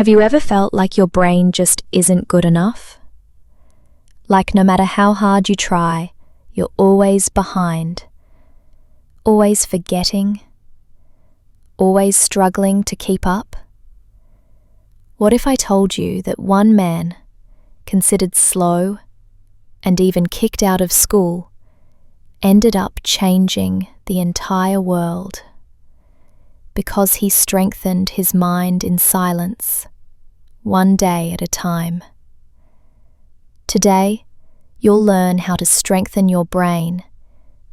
Have you ever felt like your brain just isn't good enough? Like no matter how hard you try, you're always behind, always forgetting, always struggling to keep up? What if I told you that one man, considered slow and even kicked out of school, ended up changing the entire world because he strengthened his mind in silence, one day at a time? Today, you'll learn how to strengthen your brain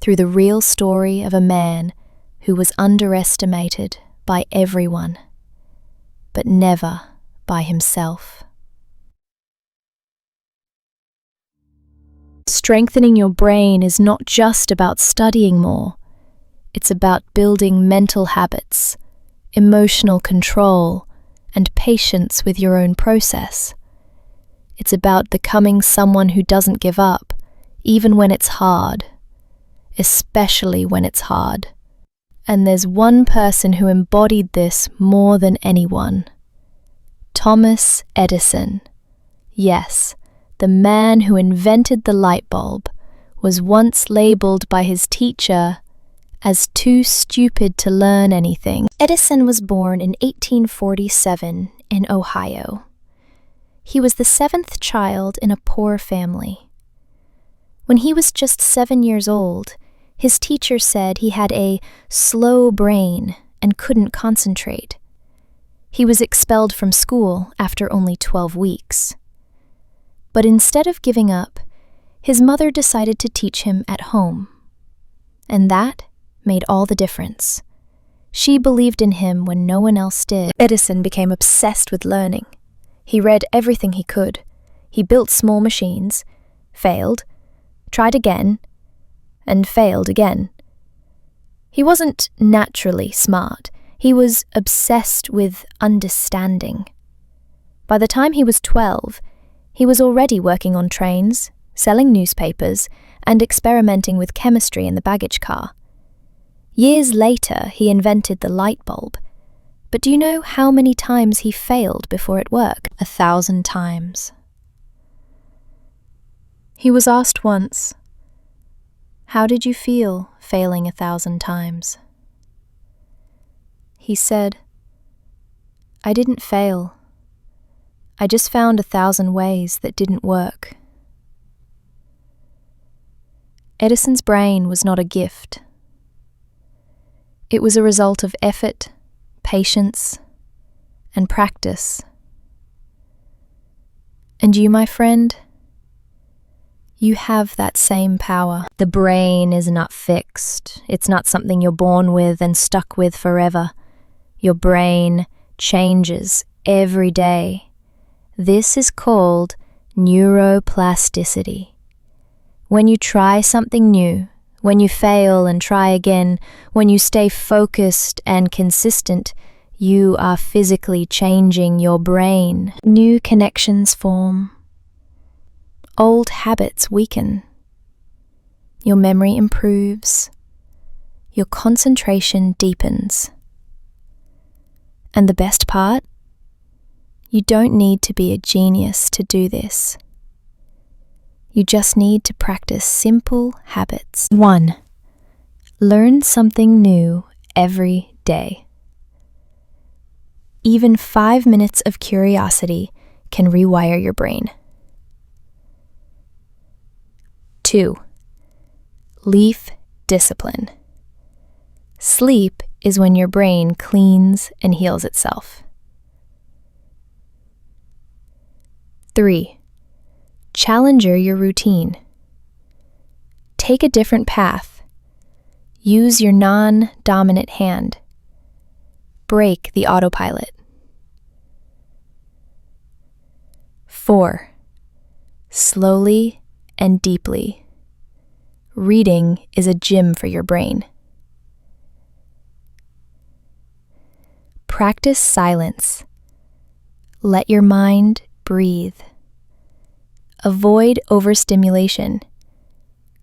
through the real story of a man who was underestimated by everyone, but never by himself. Strengthening your brain is not just about studying more. It's about building mental habits, emotional control, and patience with your own process. It's about becoming someone who doesn't give up, even when it's hard, especially when it's hard. And there's one person who embodied this more than anyone: Thomas Edison. Yes, the man who invented the light bulb was once labeled by his teacher as too stupid to learn anything. Edison was born in 1847 in Ohio. He was the seventh child in a poor family. When he was just 7 years old, his teacher said he had a slow brain and couldn't concentrate. He was expelled from school after only 12 weeks. But instead of giving up, his mother decided to teach him at home. And that made all the difference. She believed in him when no one else did. Edison became obsessed with learning. He read everything he could. He built small machines, failed, tried again, and failed again. He wasn't naturally smart. He was obsessed with understanding. By the time he was 12, he was already working on trains, selling newspapers, and experimenting with chemistry in the baggage car. Years later, he invented the light bulb. But do you know how many times he failed before it worked? 1,000 times. He was asked once, "How did you feel failing 1,000 times?" He said, "I didn't fail. I just found 1,000 ways that didn't work." Edison's brain was not a gift. It was a result of effort, patience, and practice. And you, my friend, you have that same power. The brain is not fixed. It's not something you're born with and stuck with forever. Your brain changes every day. This is called neuroplasticity. When you try something new, when you fail and try again, when you stay focused and consistent, you are physically changing your brain. New connections form. Old habits weaken. Your memory improves. Your concentration deepens. And the best part? You don't need to be a genius to do this. You just need to practice simple habits. 1. Learn something new every day. Even 5 minutes of curiosity can rewire your brain. 2. Leaf discipline. Sleep is when your brain cleans and heals itself. 3. Challenger your routine. Take a different path. Use your non-dominant hand. Break the autopilot. 4. Slowly and deeply. Reading is a gym for your brain. Practice silence. Let your mind breathe. Avoid overstimulation.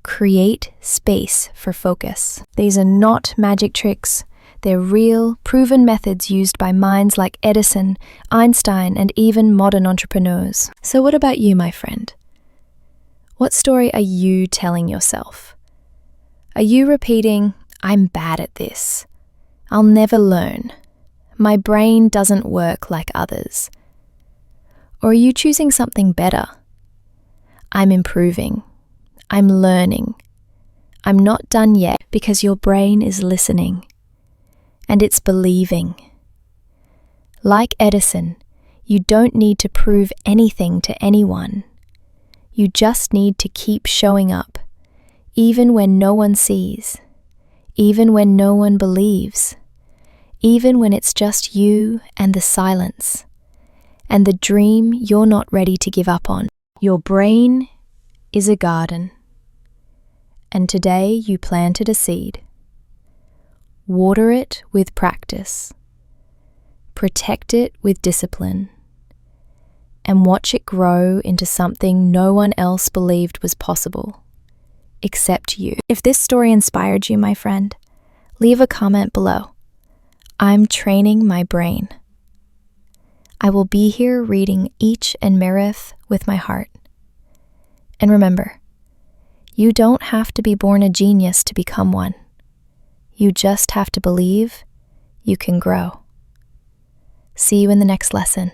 Create space for focus. These are not magic tricks. They're real, proven methods used by minds like Edison, Einstein, and even modern entrepreneurs. So what about you, my friend? What story are you telling yourself? Are you repeating, "I'm bad at this. I'll never learn. My brain doesn't work like others"? Or are you choosing something better? "I'm improving. I'm learning. I'm not done yet," because your brain is listening. And it's believing. Like Edison, you don't need to prove anything to anyone. You just need to keep showing up, even when no one sees, even when no one believes, even when it's just you and the silence, and the dream you're not ready to give up on. Your brain is a garden, and today you planted a seed. Water it with practice, protect it with discipline, and watch it grow into something no one else believed was possible, except you. If this story inspired you, my friend, leave a comment below. I'm training my brain. I will be here reading each and Merith with my heart. And remember, you don't have to be born a genius to become one. You just have to believe you can grow. See you in the next lesson.